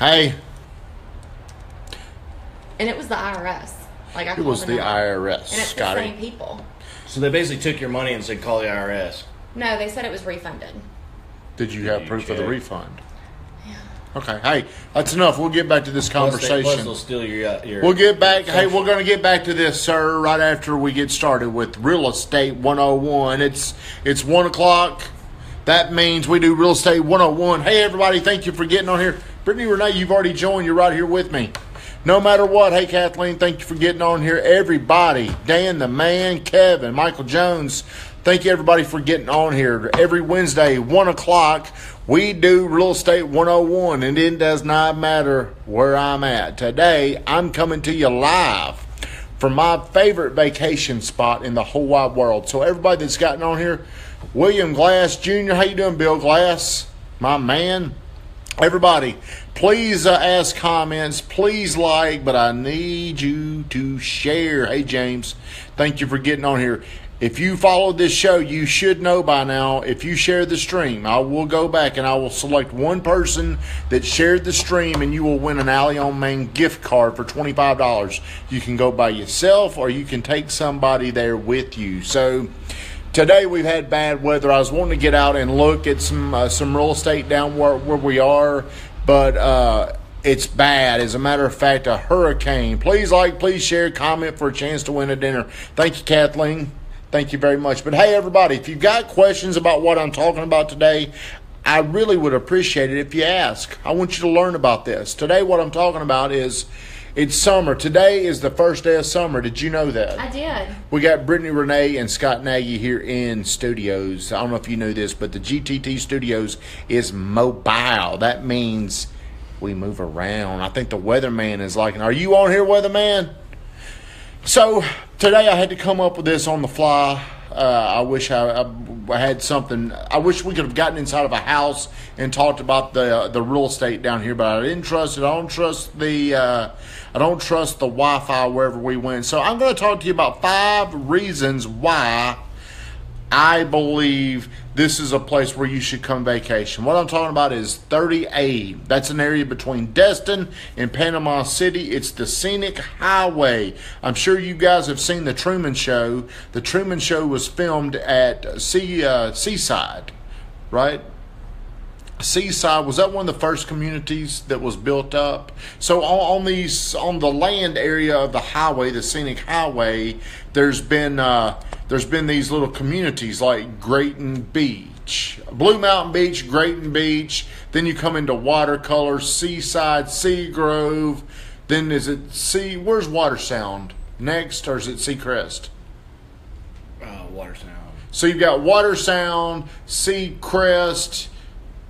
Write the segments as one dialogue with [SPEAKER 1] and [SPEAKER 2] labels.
[SPEAKER 1] Hey.
[SPEAKER 2] And it was the IRS. Like I
[SPEAKER 1] It was the IRS,
[SPEAKER 2] and it's
[SPEAKER 1] Scotty.
[SPEAKER 2] the same people.
[SPEAKER 3] So they basically took your money and said, call the IRS.
[SPEAKER 2] No, they said it was refunded.
[SPEAKER 1] Did you have proof of the
[SPEAKER 3] check?
[SPEAKER 1] refund? Okay, hey, that's enough. We'll get back to this conversation.
[SPEAKER 3] Plus they'll steal your
[SPEAKER 1] We'll get back. Hey, we're going to get back to this, sir, right after we get started with Real Estate 101. It's 1 o'clock. That means we do Real Estate 101. Hey, everybody, thank you for getting on here. Brittany Renee, you've already joined. You're right here with me. No matter what, hey, Kathleen, thank you for getting on here. Everybody, Dan the Man, Kevin, Michael Jones, thank you, everybody, for getting on here. Every Wednesday, 1 o'clock, we do Real Estate 101, and it does not matter where I'm at. Today, I'm coming to you live from my favorite vacation spot in the whole wide world. So everybody that's gotten on here, William Glass Jr., how you doing, Bill Glass? My man. Everybody, please ask comments. Please like, but I need you to share. Hey, James, thank you for getting on here. If you followed this show, you should know by now, if you share the stream, I will go back and I will select one person that shared the stream, and you will win an Alley on Main gift card for $25. You can go by yourself, or you can take somebody there with you. So today we've had bad weather. I was wanting to get out and look at some real estate down where we are, but it's bad. As a matter of fact, a hurricane. Please like, please share, comment for a chance to win a dinner. Thank you, Kathleen. Thank you very much. But hey, everybody, if you've got questions about what I'm talking about today, I really would appreciate it if you ask. I want you to learn about this. Today, what I'm talking about is it's summer. Today is the first day of summer. Did you know that?
[SPEAKER 2] I did.
[SPEAKER 1] We got Brittany Renee and Scott Nagy here in studios. I don't know if you knew this, but the GTT Studios is mobile. That means we move around. I think the weatherman is liking. Are you on here, weatherman? So today I had to come up with this on the fly. I wish I had something. I wish we could have gotten inside of a house and talked about the real estate down here, but I didn't trust it. I don't trust the Wi-Fi wherever we went. So I'm going to talk to you about 5 reasons why I believe this is a place where you should come vacation. What I'm talking about is 30A. That's an area between Destin and Panama City. It's the scenic highway. I'm sure you guys have seen The Truman Show. The Truman Show was filmed at Seaside, right? Seaside, was that one of the first communities that was built up? So on the land area of the highway, the scenic highway, there's been these little communities like Grayton Beach, Blue Mountain Beach, Grayton Beach. Then you come into Watercolor, Seaside, Seagrove. Then where's Watersound next, or is it Seacrest?
[SPEAKER 3] Watersound.
[SPEAKER 1] So you've got Watersound, Seacrest,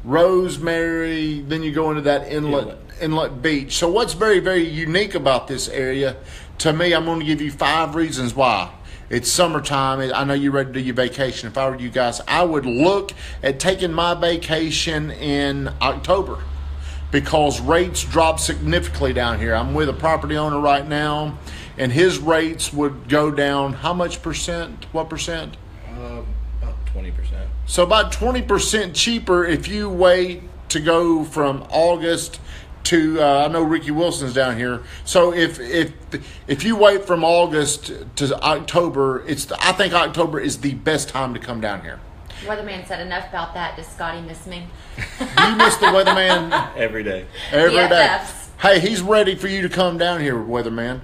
[SPEAKER 1] Rosemary, then you go into that inlet beach. So what's very, very unique about this area, to me, I'm going to give you 5 reasons why. It's summertime. I know you're ready to do your vacation. If I were you guys, I would look at taking my vacation in October because rates drop significantly down here. I'm with a property owner right now, and his rates would go down how much percent? What percent?
[SPEAKER 3] About 20%.
[SPEAKER 1] So about 20% cheaper if you wait to go from August to, I know Ricky Wilson's down here. So if you wait from August to October, I think October is the best time to come down here.
[SPEAKER 2] Weatherman said enough about that. Does Scotty miss me?
[SPEAKER 1] Do you miss the weatherman?
[SPEAKER 3] Every day.
[SPEAKER 1] Every day.
[SPEAKER 2] BFFs.
[SPEAKER 1] Hey, he's ready for you to come down here, weatherman.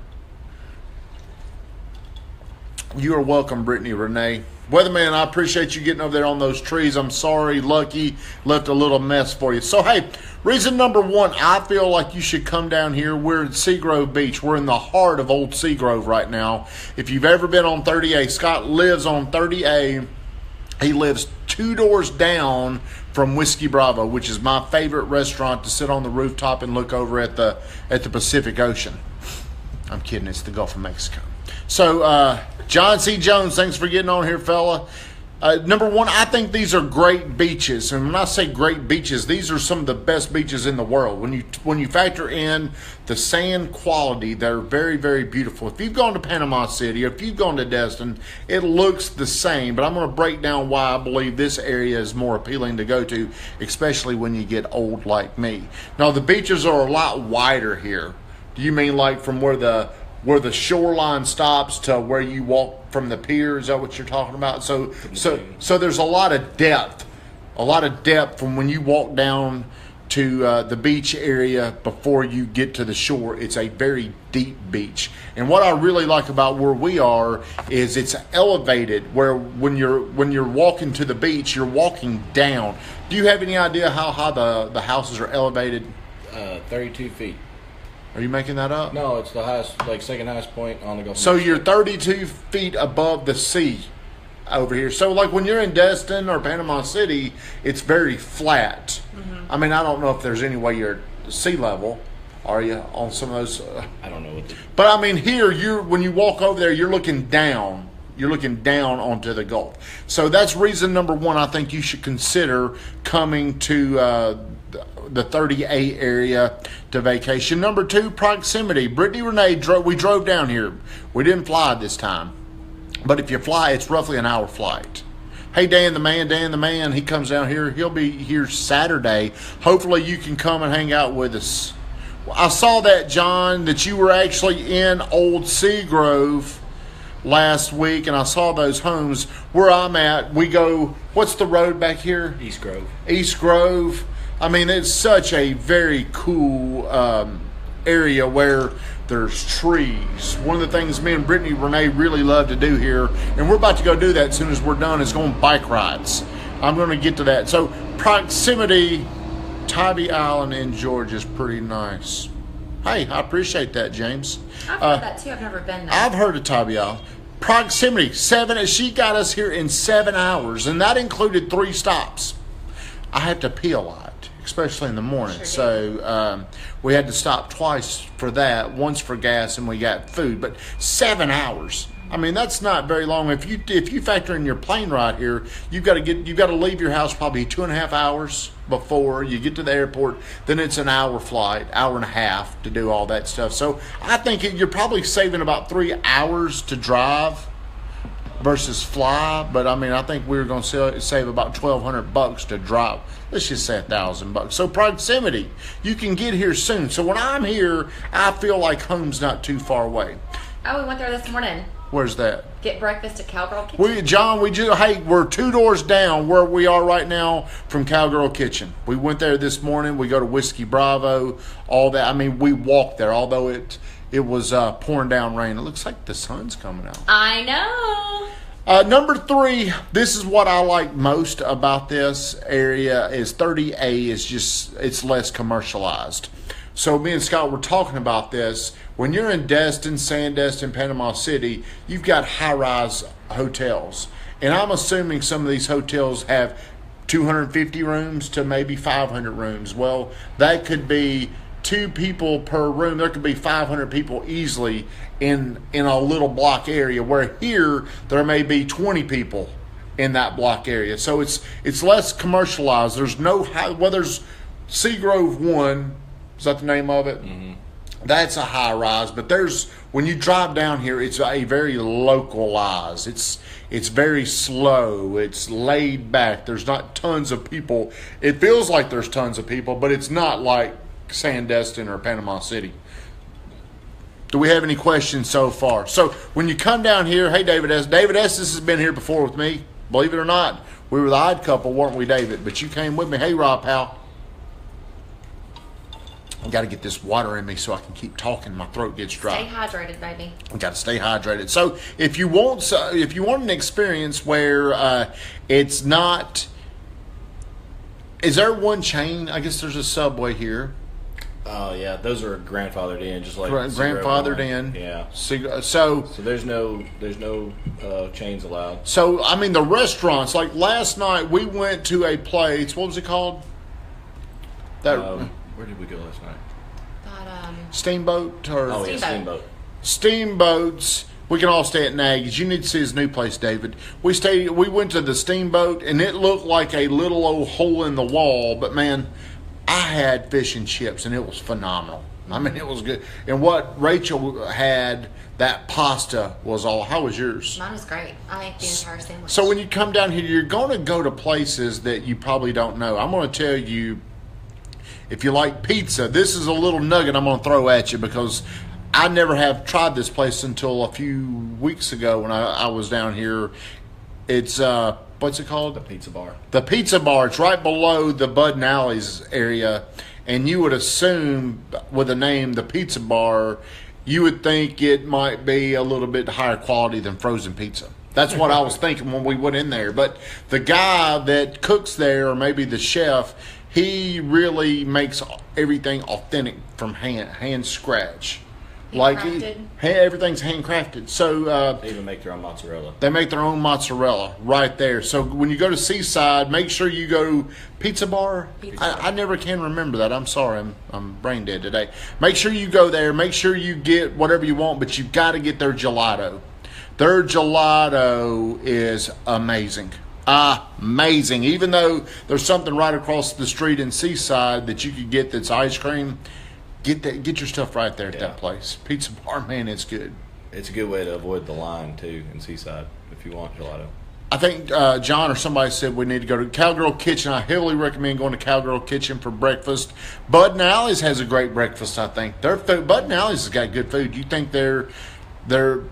[SPEAKER 1] You are welcome, Brittany Renee. Weatherman, I appreciate you getting over there on those trees. I'm sorry, Lucky left a little mess for you. So, hey, reason number 1, I feel like you should come down here. We're at Seagrove Beach. We're in the heart of Old Seagrove right now. If you've ever been on 30A, Scott lives on 30A. He lives 2 doors down from Whiskey Bravo, which is my favorite restaurant to sit on the rooftop and look over at the Pacific Ocean. I'm kidding. It's the Gulf of Mexico. So, John C. Jones, thanks for getting on here, fella. Number one, I think these are great beaches, and when I say great beaches, these are some of the best beaches in the world. When you factor in the sand quality, they're very, very beautiful. If you've gone to Panama City, or if you've gone to Destin, it looks the same. But I'm going to break down why I believe this area is more appealing to go to, especially when you get old like me. Now, the beaches are a lot wider here. Do you mean like from where the shoreline stops to where you walk from the pier? Is that what you're talking about? So there's a lot of depth from when you walk down to the beach area before you get to the shore. It's a very deep beach, and what I really like about where we are is it's elevated. Where when you're walking to the beach, you're walking down. Do you have any idea how high the houses are elevated?
[SPEAKER 3] 32 feet.
[SPEAKER 1] Are you making that up?
[SPEAKER 3] No, it's the highest, like second highest point on the Gulf.
[SPEAKER 1] So you're 32 feet above the sea over here. So like when you're in Destin or Panama City, it's very flat. Mm-hmm. I mean, I don't know if there's any way you're at sea level. Are you on some of those?
[SPEAKER 3] I don't know what.
[SPEAKER 1] But I mean, here when you walk over there, you're looking down. You're looking down onto the Gulf. So that's reason number one. I think you should consider coming to the 38 area to vacation. Number two, proximity. Brittany Renee we drove down here. We didn't fly this time, but if you fly, it's roughly an hour flight. Hey, Dan the man, he comes down here. He'll be here Saturday. Hopefully you can come and hang out with us. I saw that, John, that you were actually in Old Seagrove last week, and I saw those homes. Where I'm at, we go, what's the road back here?
[SPEAKER 3] East Grove.
[SPEAKER 1] East Grove. I mean, it's such a very cool area where there's trees. One of the things me and Brittany Renee really love to do here, and we're about to go do that as soon as we're done, is go on bike rides. I'm going to get to that. So proximity, Tybee Island in Georgia is pretty nice. Hey, I appreciate that, James.
[SPEAKER 2] I've heard that too. I've never been there.
[SPEAKER 1] I've heard of Tybee Island. Proximity, she got us here in 7 hours, and that included 3 stops. I have to pee a lot, especially in the morning. Sure. So we had to stop twice for that, once for gas, and we got food. But 7 hours. I mean, that's not very long. If you factor in your plane ride here, you've got to leave your house probably 2.5 hours before you get to the airport. Then it's an hour flight, hour and a half to do all that stuff. So I think you're probably saving about 3 hours to drive versus fly. But I mean, I think we're going to save about $1,200 to drive. Let's just say $1,000. So proximity, you can get here soon. So when I'm here, I feel like home's not too far away.
[SPEAKER 2] Oh, we went there this morning.
[SPEAKER 1] Where's that?
[SPEAKER 2] Get breakfast at Cowgirl Kitchen.
[SPEAKER 1] We're 2 doors down where we are right now from Cowgirl Kitchen. We went there this morning. We go to Whiskey Bravo, all that. I mean, we walked there, although it was pouring down rain. It looks like the sun's coming out.
[SPEAKER 2] I know.
[SPEAKER 1] Number 3, this is what I like most about this area is 30A it's less commercialized. So me and Scott were talking about this. When you're in Destin, Sandestin, Panama City, you've got high-rise hotels. And I'm assuming some of these hotels have 250 rooms to maybe 500 rooms. Well, that could be 2 people per room. There could be 500 people easily in a little block area, where here there may be 20 people in that block area. So it's less commercialized. There's there's Seagrove 1, is that the name of it? Mm-hmm. That's a high rise, but when you drive down here, it's a very localized. It's very slow. It's laid back. There's not tons of people. It feels like there's tons of people, but it's not like Sandestin or Panama City. Do we have any questions so far? So when you come down here, hey, David Estes has been here before with me. Believe it or not, we were the odd couple, weren't we, David? But you came with me. Hey, Rob, pal. I've got to get this water in me so I can keep talking. My throat gets dry.
[SPEAKER 2] Stay hydrated, baby.
[SPEAKER 1] I've got to stay hydrated. So if you want an experience where it's not, is there one chain? I guess there's a Subway here.
[SPEAKER 3] Oh yeah, those are grandfathered in, just like
[SPEAKER 1] grandfathered in.
[SPEAKER 3] Yeah.
[SPEAKER 1] So
[SPEAKER 3] there's no chains allowed.
[SPEAKER 1] So I mean the restaurants. Like last night, we went to a place. What was it called?
[SPEAKER 3] Where did we go last night?
[SPEAKER 1] Steamboat or
[SPEAKER 3] Steamboat.
[SPEAKER 1] Steamboats. We can all stay at Nagy's. You need to see his new place, David. We went to the Steamboat, and it looked like a little old hole in the wall. But, man, I had fish and chips, and it was phenomenal. I mean, it was good. And what Rachel had, that pasta was all. How was yours?
[SPEAKER 2] Mine was great. I ate the entire sandwich.
[SPEAKER 1] So when you come down here, you're going to go to places that you probably don't know. I'm going to tell you, if you like pizza, this is a little nugget I'm going to throw at you because I never have tried this place until a few weeks ago when I was down here. It's, what's it called?
[SPEAKER 3] The Pizza Bar.
[SPEAKER 1] The Pizza Bar. It's right below the Bud and Alley's area. And you would assume with the name, the Pizza Bar, you would think it might be a little bit higher quality than frozen pizza. That's what I was thinking when we went in there. But the guy that cooks there, or maybe the chef, he really makes everything authentic from hand scratch. Everything's handcrafted. So
[SPEAKER 3] they even make their own mozzarella.
[SPEAKER 1] They make their own mozzarella right there. So when you go to Seaside, make sure you go Pizza Bar. I never can remember that. I'm sorry, I'm brain dead today. Make sure you go there. Make sure you get whatever you want, but you've got to get their gelato. Their gelato is amazing. Amazing. Even though there's something right across the street in Seaside that you could get that's ice cream. Get your stuff right there at that place. Pizza Bar, man, it's good.
[SPEAKER 3] It's a good way to avoid the line, too, in Seaside, if you want gelato.
[SPEAKER 1] I think John or somebody said we need to go to Cowgirl Kitchen. I heavily recommend going to Cowgirl Kitchen for breakfast. Bud and Alley's has a great breakfast, I think. Their food, Bud and Alley's has got good food. You think their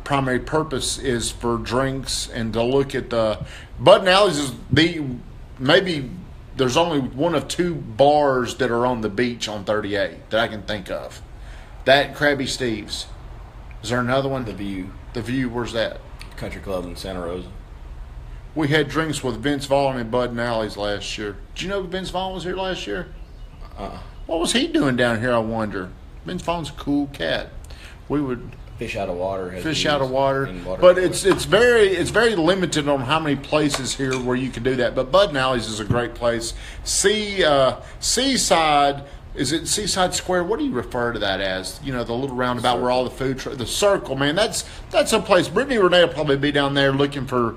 [SPEAKER 1] primary purpose is for drinks and to look at the... Bud and Alley's is maybe... There's only one of two bars that are on the beach on 38 that I can think of. That Krabby Steve's. Is there another one?
[SPEAKER 3] The View.
[SPEAKER 1] The View, where's that?
[SPEAKER 3] Country Club in Santa Rosa.
[SPEAKER 1] We had drinks with Vince Vaughn and Bud and Alley's last year. Did you know Vince Vaughn was here last year? What was he doing down here, I wonder? Vince Vaughn's a cool cat. We would...
[SPEAKER 3] Fish out of water.
[SPEAKER 1] But it's very limited on how many places here where you can do that. But Bud and Alley's is a great place. Seaside, is it Seaside Square? What do you refer to that as? You know, the little roundabout where all the food, the Circle, man. That's a place. Brittany Renee will probably be down there looking for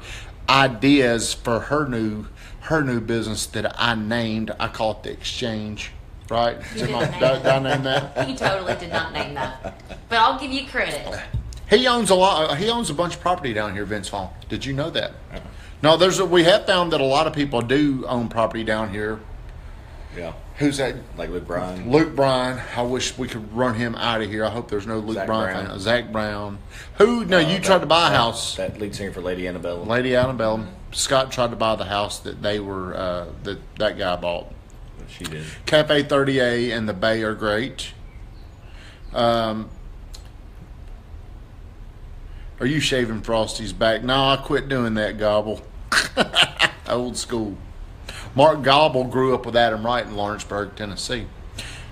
[SPEAKER 1] ideas for her new business that I named. I call it the Exchange. Right? Did I name that?
[SPEAKER 2] You totally did not name that. But I'll give you credit.
[SPEAKER 1] He owns a bunch of property down here, Vince Vaughn. Did you know that? No, we have found that a lot of people do own property down here.
[SPEAKER 3] Yeah.
[SPEAKER 1] Who's that?
[SPEAKER 3] Like Luke Bryan.
[SPEAKER 1] Luke Bryan. I wish we could run him out of here. I hope there's no Luke Bryan fan. Zach Brown. You tried to buy a house.
[SPEAKER 3] That lead singer for Lady Antebellum.
[SPEAKER 1] Lady Antebellum. Scott tried to buy the house that they were that guy bought.
[SPEAKER 3] She did.
[SPEAKER 1] Cafe 30A and the Bay are great. Are you shaving Frosty's back? No, I quit doing that, Gobble. Old school. Mark Gobble grew up with Adam Wright in Lawrenceburg, Tennessee.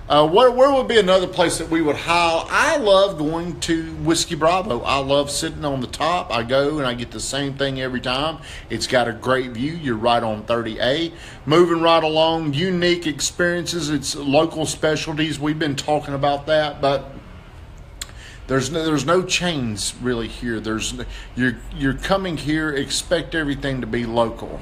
[SPEAKER 1] Where would be another place that we would howl? I love going to Whiskey Bravo. I love sitting on the top. I go and I get the same thing every time. It's got a great view. You're right on 30A. Moving right along, unique experiences. It's local specialties. We've been talking about that, but there's no chains really here. You're coming here, expect everything to be local.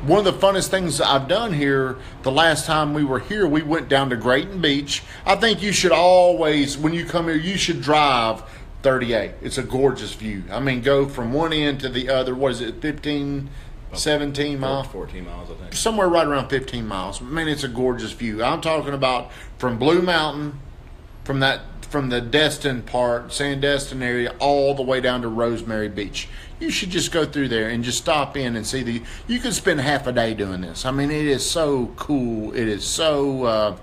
[SPEAKER 1] One of the funnest things I've done here, the last time we were here, we went down to Grayton Beach. I think you should always, when you come here, you should drive 38. It's a gorgeous view. I mean, go from one end to the other. What is it, 15, 17 miles?
[SPEAKER 3] 14 miles, I think.
[SPEAKER 1] Somewhere right around 15 miles. Man, it's a gorgeous view. I'm talking about from Blue Mountain, from the Destin part, Sandestin area, all the way down to Rosemary Beach. You should just go through there and just stop in and see you could spend half a day doing this. I mean, it is so cool. It is so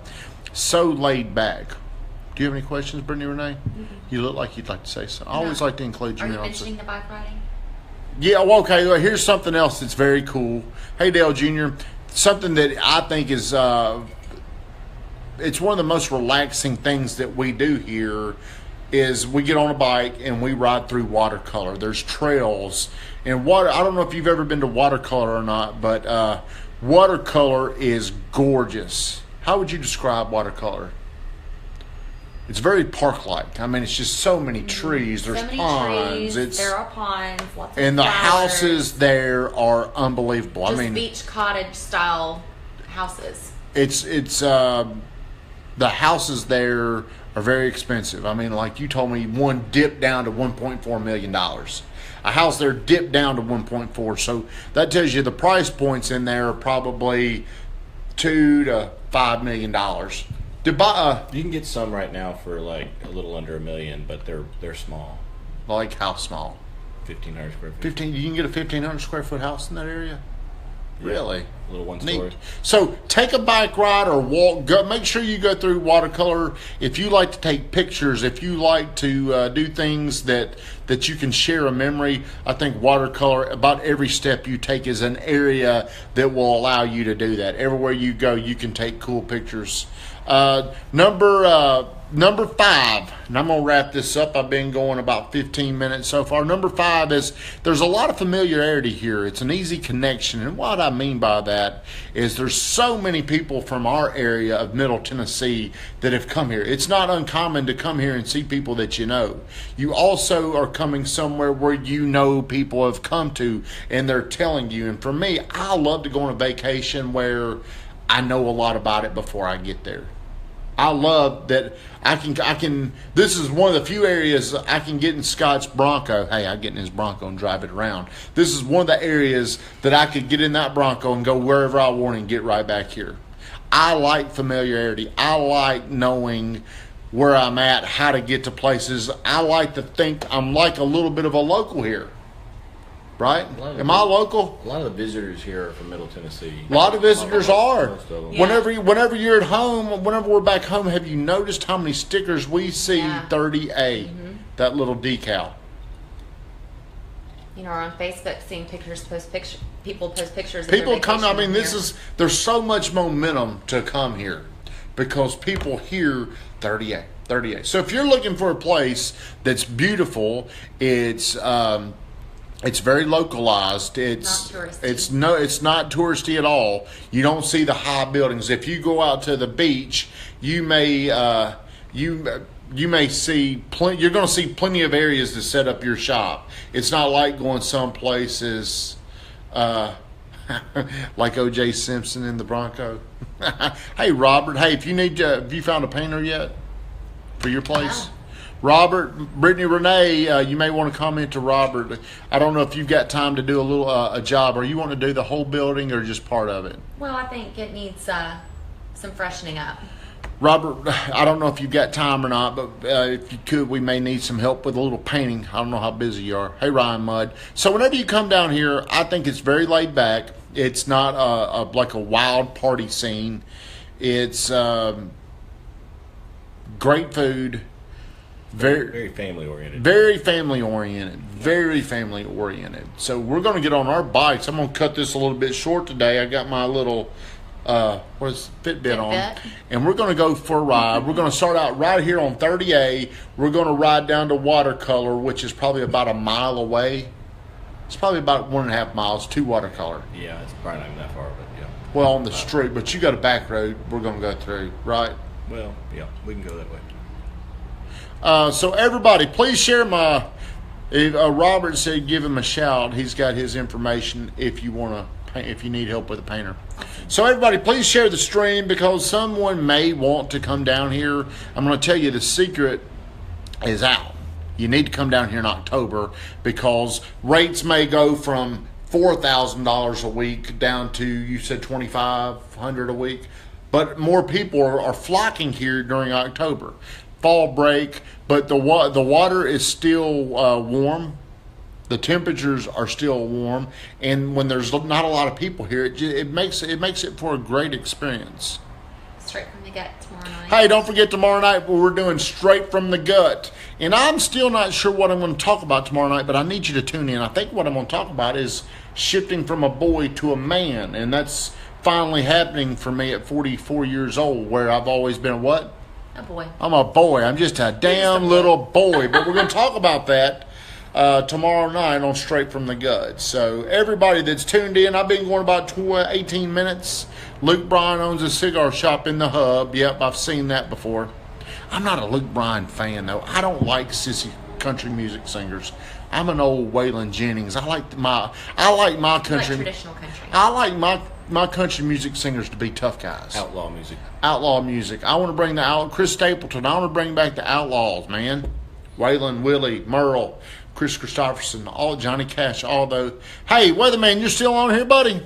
[SPEAKER 1] laid back. Do you have any questions, Brittany Renee? Mm-hmm. You look like you'd like to say something. I always like to include you.
[SPEAKER 2] Are you mentioning the bike riding?
[SPEAKER 1] Yeah, well, okay. Well, here's something else that's very cool. Hey, Dale Jr., something that I think is it's one of the most relaxing things that we do here is we get on a bike and we ride through Watercolor. There's trails and I don't know if you've ever been to Watercolor or not, but Watercolor is gorgeous. How would you describe Watercolor? it's very park-like. I mean, it's just so many trees. There's
[SPEAKER 2] so many
[SPEAKER 1] ponds.
[SPEAKER 2] trees. There are ponds. Lots of
[SPEAKER 1] and the
[SPEAKER 2] flowers.
[SPEAKER 1] houses there are unbelievable.
[SPEAKER 2] Just
[SPEAKER 1] I mean,
[SPEAKER 2] beach cottage style houses.
[SPEAKER 1] it's the houses there are very expensive. I mean, like you told me, one dipped down to $1.4 million. A house there dipped down to 1.4. So that tells you the price points in there are probably $2 to $5 million. To buy
[SPEAKER 3] You can get some right now for like a little under $1 million, but they're small.
[SPEAKER 1] like how small?
[SPEAKER 3] 1,500 square feet.
[SPEAKER 1] 15. You can get a 1,500 square foot house in that area.
[SPEAKER 3] Yeah.
[SPEAKER 1] Really?
[SPEAKER 3] A little one
[SPEAKER 1] Neat.
[SPEAKER 3] story.
[SPEAKER 1] So take a bike ride or walk. Go. Make sure you go through Watercolor. If you like to take pictures, if you like to do things that you can share a memory, I think Watercolor, about every step you take is an area that will allow you to do that. Everywhere you go, you can take cool pictures. Number 5, and I'm going to wrap this up. I've been going about 15 minutes so far. Number 5 is there's a lot of familiarity here. It's an easy connection. And what I mean by that is there's so many people from our area of Middle Tennessee that have come here. It's not uncommon to come here and see people that you know. You also are coming somewhere where you know people have come to and they're telling you. And for me, I love to go on a vacation where I know a lot about it before I get there. I love that I can, this is one of the few areas I can get in Scott's Bronco. Hey, I get in his Bronco and drive it around. This is one of the areas that I could get in that Bronco and go wherever I want and get right back here. I like familiarity. I like knowing where I'm at, how to get to places. I like to think I'm like a little bit of a local here. Right? Am I local?
[SPEAKER 3] A lot of the visitors here are from Middle Tennessee.
[SPEAKER 1] A lot of visitors are.
[SPEAKER 3] Most of them.
[SPEAKER 2] Yeah.
[SPEAKER 1] Whenever you're at home, whenever we're back home, have you noticed how many stickers we see?
[SPEAKER 2] Yeah.
[SPEAKER 1] 30A, that little decal.
[SPEAKER 2] You know, or on Facebook, seeing people post pictures. Of
[SPEAKER 1] People
[SPEAKER 2] their
[SPEAKER 1] come. I mean,
[SPEAKER 2] vacation here.
[SPEAKER 1] there's so much momentum to come here because people hear 30A, 30A. So if you're looking for a place that's beautiful, it's very localized. It's
[SPEAKER 2] Not touristy.
[SPEAKER 1] it's not touristy at all. You don't see the high buildings. If you go out to the beach, you may see plenty. You're going to see plenty of areas to set up your shop. It's not like going some places like O.J. Simpson in the Bronco. Hey Robert, hey, if you need, have you found a painter yet for your place?
[SPEAKER 2] No.
[SPEAKER 1] Robert, Brittany, Renee, you may want to comment to Robert. I don't know if you've got time to do a little a job, or you want to do the whole building or just part of it.
[SPEAKER 2] Well, I think it needs some freshening up.
[SPEAKER 1] Robert, I don't know if you've got time or not, but if you could, we may need some help with a little painting. I don't know how busy you are. Hey, Ryan Mudd. So whenever you come down here, I think it's very laid back. It's not like a wild party scene. It's great food.
[SPEAKER 3] Very family oriented.
[SPEAKER 1] Very family oriented. Very family oriented. So we're going to get on our bikes. I'm going to cut this a little bit short today. I got my little Fitbit on. And we're going to go for a ride. We're going to start out right here on 30A. We're going to ride down to Watercolor, which is probably about a mile away. It's probably about 1.5 miles to Watercolor.
[SPEAKER 3] Yeah, it's probably not even that far, but yeah.
[SPEAKER 1] Well, on the street, but you got a back road we're going to go through, right?
[SPEAKER 3] Well, yeah, we can go that way.
[SPEAKER 1] So everybody, please share my. Robert said, give him a shout. He's got his information if you want to, if you need help with a painter. So everybody, please share the stream because someone may want to come down here. I'm going to tell you the secret is out. You need to come down here in October because rates may go from $4,000 a week down to, you said $2,500 a week, but more people are flocking here during October. Fall break, but the water is still warm. The temperatures are still warm, and when there's not a lot of people here, it makes it for a great experience.
[SPEAKER 2] Straight from the gut tomorrow night.
[SPEAKER 1] Hey, don't forget tomorrow night we're doing Straight from the Gut, and I'm still not sure what I'm going to talk about tomorrow night, but I need you to tune in. I think what I'm going to talk about is shifting from a boy to a man, and that's finally happening for me at 44 years old, where I've always been a what?
[SPEAKER 2] A boy.
[SPEAKER 1] I'm a boy. I'm just a damn little boy. But we're going to talk about that tomorrow night on Straight from the Gut. So everybody that's tuned in, I've been going about 18 minutes. Luke Bryan owns a cigar shop in the Hub. Yep, I've seen that before. I'm not a Luke Bryan fan though. I don't like sissy country music singers. I'm an old Waylon Jennings. I like my country.
[SPEAKER 2] Like traditional country.
[SPEAKER 1] I like my country music singers to be tough guys.
[SPEAKER 3] Outlaw music.
[SPEAKER 1] Outlaw music. I want to bring Chris Stapleton. I want to bring back the Outlaws, man. Waylon, Willie, Merle, Chris Christopherson, all Johnny Cash, all those. Hey, Weatherman, you're still on here, buddy?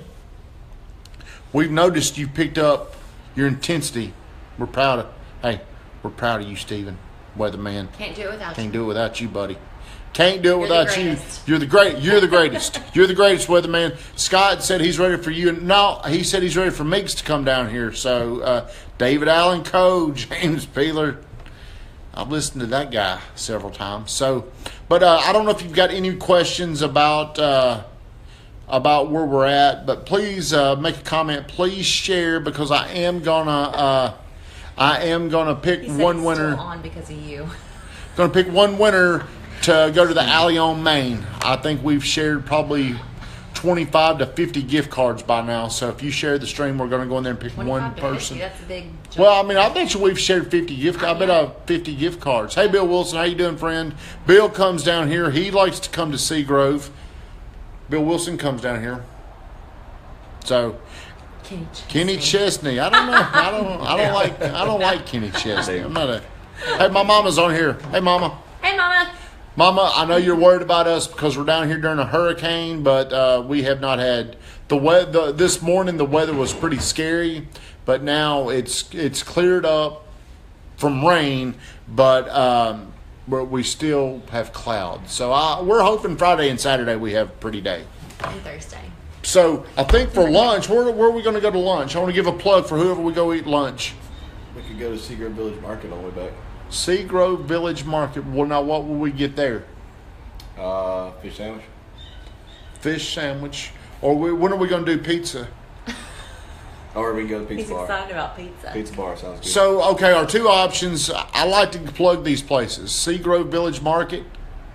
[SPEAKER 1] We've noticed you picked up your intensity. We're proud of you, Stephen, Weatherman.
[SPEAKER 2] Can't do it without you.
[SPEAKER 1] Can't do it without you, buddy. Can't do it without you.
[SPEAKER 2] Greatest.
[SPEAKER 1] You're the greatest. You're the greatest, Weatherman. Scott said he's ready for you. No, he said he's ready for Meeks to come down here. So, David Allen Coe, James Peeler. I've listened to that guy several times. So, but I don't know if you've got any questions about where we're at. But please make a comment. Please share, because I am gonna pick
[SPEAKER 2] He said
[SPEAKER 1] one
[SPEAKER 2] it's
[SPEAKER 1] winner.
[SPEAKER 2] still on because of you.
[SPEAKER 1] Going to pick one winner to go to the Alley on Main. I think we've shared probably 25 to 50 gift cards by now. So if you share the stream, we're going to go in there and pick one
[SPEAKER 2] 25 to 50,
[SPEAKER 1] person.
[SPEAKER 2] that's a big jump.
[SPEAKER 1] Well, I mean, I bet you we've shared 50 gift cards. I bet 50 gift cards. Hey, Bill Wilson, how you doing, friend? Bill comes down here. He likes to come to Seagrove. Bill Wilson comes down here. So Kenny Chesney. I don't know. I don't like Kenny Chesney. I'm not a. Hey, my mama's on here. Hey, mama.
[SPEAKER 2] Hey, Mama.
[SPEAKER 1] Mama, I know you're worried about us because we're down here during a hurricane, but we have not had the weather. This morning the weather was pretty scary, but now it's cleared up from rain, but we still have clouds. So we're hoping Friday and Saturday we have a pretty day.
[SPEAKER 2] And Thursday.
[SPEAKER 1] So I think for lunch, where are we going to go to lunch? I want to give a plug for whoever we go eat lunch.
[SPEAKER 3] We could go to Seagrove Village Market on the way back.
[SPEAKER 1] Seagrove Village Market. Well, now what will we get there?
[SPEAKER 3] Fish sandwich.
[SPEAKER 1] Fish sandwich. Or when are we going to do pizza?
[SPEAKER 3] Or we can go to Pizza
[SPEAKER 2] He's
[SPEAKER 3] Bar.
[SPEAKER 2] excited about pizza.
[SPEAKER 3] Pizza Bar sounds good.
[SPEAKER 1] So, okay, our two options. I like to plug these places. Seagrove Village Market,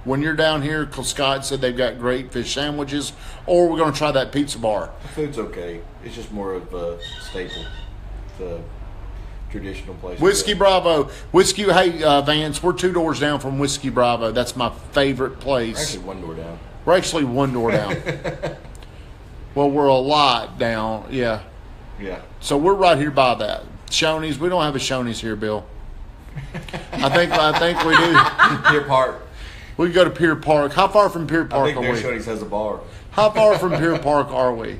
[SPEAKER 1] when you're down here, because Scott said they've got great fish sandwiches. Or we're going to try that Pizza Bar.
[SPEAKER 3] The food's okay. It's just more of a staple. The traditional place.
[SPEAKER 1] Whiskey Bravo. Hey, Vance, we're 2 doors down from Whiskey Bravo. That's my favorite place.
[SPEAKER 3] Actually, 1 door down.
[SPEAKER 1] We're actually 1 door down. Well, we're a lot down, yeah.
[SPEAKER 3] Yeah.
[SPEAKER 1] So we're right here by that. Shoney's. We don't have a Shoney's here, Bill. I think we do.
[SPEAKER 3] Pier Park.
[SPEAKER 1] We can go to Pier Park. How far from Pier
[SPEAKER 3] I
[SPEAKER 1] Park
[SPEAKER 3] think
[SPEAKER 1] are
[SPEAKER 3] their
[SPEAKER 1] we?
[SPEAKER 3] Shoney's has a bar.
[SPEAKER 1] How far from Pier Park are we?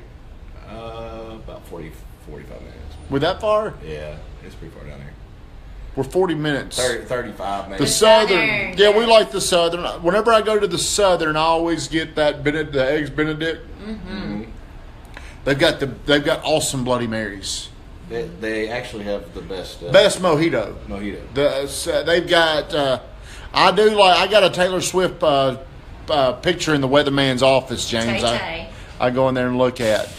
[SPEAKER 3] About 45 minutes.
[SPEAKER 1] We're that far?
[SPEAKER 3] Yeah, it's pretty far down here.
[SPEAKER 1] We're 40 minutes.
[SPEAKER 3] 35 maybe.
[SPEAKER 1] The southern.
[SPEAKER 2] Southern.
[SPEAKER 1] Yeah, we like the southern. Whenever I go to the southern, I always get that the eggs Benedict.
[SPEAKER 3] Mm-hmm.
[SPEAKER 1] They've got awesome Bloody Marys.
[SPEAKER 3] They actually have the best
[SPEAKER 1] Mojito. They've got. I got a Taylor Swift picture in the weatherman's office, James. I go in there and look at.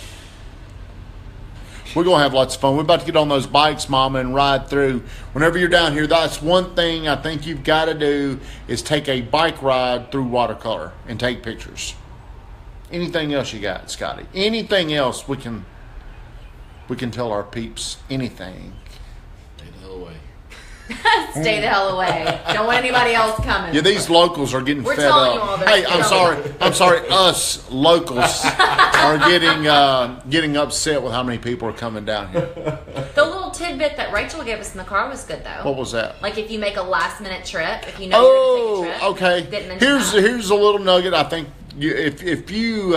[SPEAKER 1] We're going to have lots of fun. We're about to get on those bikes, Mama, and ride through. Whenever you're down here, that's one thing I think you've got to do is take a bike ride through Watercolor and take pictures. Anything else you got, Scotty? Anything else we can tell our peeps? Anything.
[SPEAKER 3] Stay the hell away.
[SPEAKER 2] Stay the hell away. Don't want anybody else coming.
[SPEAKER 1] Yeah, these locals are getting
[SPEAKER 2] We're
[SPEAKER 1] fed
[SPEAKER 2] telling
[SPEAKER 1] up.
[SPEAKER 2] you all this.
[SPEAKER 1] Hey, I'm sorry. Us locals are getting upset with how many people are coming down here.
[SPEAKER 2] The little tidbit that Rachel gave us in the car was good, though.
[SPEAKER 1] What was that?
[SPEAKER 2] Like if you make a last-minute trip, if you know you're going to take a trip.
[SPEAKER 1] Okay.
[SPEAKER 2] Didn't mention
[SPEAKER 1] Here's a little nugget. I think if you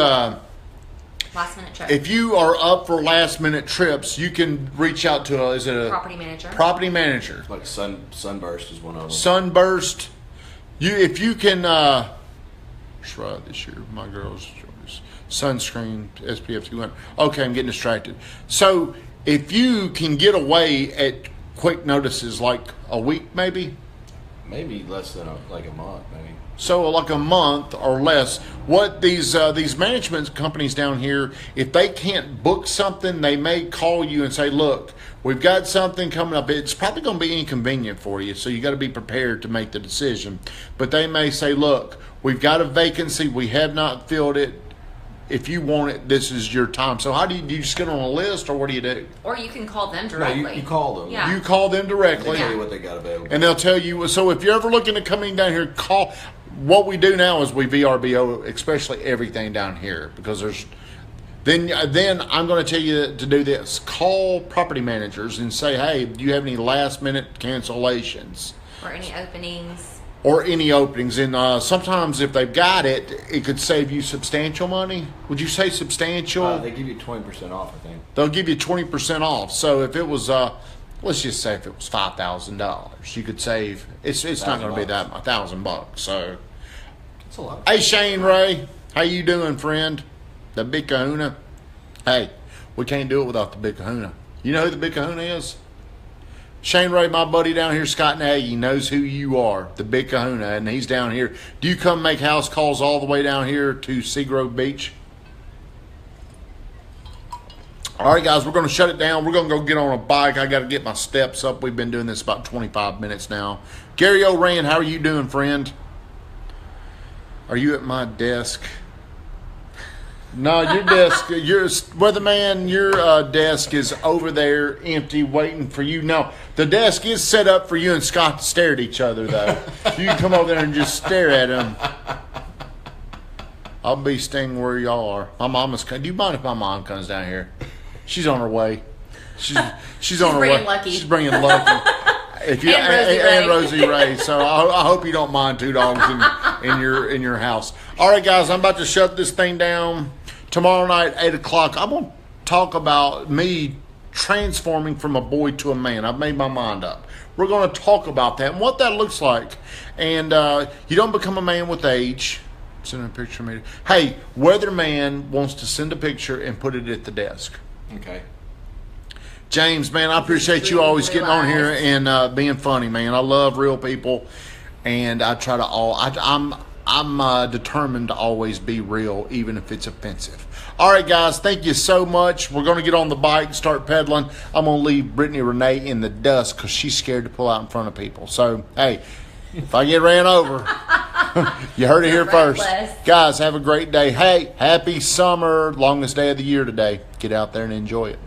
[SPEAKER 2] last-minute trip.
[SPEAKER 1] if you are up for last-minute trips, you can reach out to a
[SPEAKER 2] Property manager.
[SPEAKER 1] Property manager.
[SPEAKER 3] Like Sunburst is one of them.
[SPEAKER 1] Sunburst. If you can. Try this year. My girls. Sunscreen SPF 200. Okay, I'm getting distracted. So if you can get away at quick notices, like a week, maybe
[SPEAKER 3] less than a month, maybe.
[SPEAKER 1] So like a month or less. What these management companies down here, if they can't book something, they may call you and say, "Look, we've got something coming up. It's probably going to be inconvenient for you, so you got to be prepared to make the decision." But they may say, "Look, we've got a vacancy. We have not filled it. if you want it, this is your time. So how do you just get on a list, or what do you do?
[SPEAKER 2] Or you can call them
[SPEAKER 3] No,
[SPEAKER 2] directly.
[SPEAKER 3] you call them.
[SPEAKER 2] Yeah.
[SPEAKER 1] You call them
[SPEAKER 3] They
[SPEAKER 1] directly,
[SPEAKER 3] tell you what they got available.
[SPEAKER 1] and they'll tell you. So if you're ever looking at coming down here, call. What we do now is we VRBO, especially everything down here, because there's. Then I'm going to tell you to do this. Call property managers and say, hey, do you have any last minute cancellations?
[SPEAKER 2] Or any openings.
[SPEAKER 1] Or any openings. And sometimes if they've got it, it could save you substantial money. Would you say substantial?
[SPEAKER 3] They give you 20% off, I think.
[SPEAKER 1] They'll give you 20% off. So if it was, let's just say if it was $5,000, you could save, it's not going to be that $1,000. So,
[SPEAKER 3] That's a lot.
[SPEAKER 1] hey, Shane Ray, how you doing, friend? The Big Kahuna. Hey, we can't do it without the Big Kahuna. You know who the Big Kahuna is? Shane Ray, my buddy down here, Scott Nagy, knows who you are, the Big Kahuna, and he's down here. Do you come make house calls all the way down here to Seagrove Beach? All right, guys, we're going to shut it down. We're going to go get on a bike. I got to get my steps up. We've been doing this about 25 minutes now. Gary O'Rand, how are you doing, friend? Are you at my desk? No, your desk, your weatherman, your desk is over there empty waiting for you. No, the desk is set up for you and Scott to stare at each other, though. You can come over there and just stare at him. I'll be staying where y'all are. My mama's coming. Do you mind if my mom comes down here? She's on her way. She's on her way.
[SPEAKER 2] bringing Lucky.
[SPEAKER 1] She's bringing Lucky. If you
[SPEAKER 2] And Rosie Ray.
[SPEAKER 1] Ray, so I hope you don't mind two dogs in your house. All right, guys, I'm about to shut this thing down. Tomorrow night, 8 o'clock, I'm going to talk about me transforming from a boy to a man. I've made my mind up. We're going to talk about that and what that looks like. And you don't become a man with age. Send a picture of me. Hey, Weatherman wants to send a picture and put it at the desk.
[SPEAKER 3] Okay.
[SPEAKER 1] James, man, I appreciate you always getting on here and being funny, man. I love real people, and I try to I'm determined to always be real, even if it's offensive. All right, guys, thank you so much. We're going to get on the bike and start pedaling. I'm going to leave Brittany Renee in the dust because she's scared to pull out in front of people. So, hey, if I get ran over, you heard it here first. Guys, have a great day. Hey, happy summer. Longest day of the year today. Get out there and enjoy it.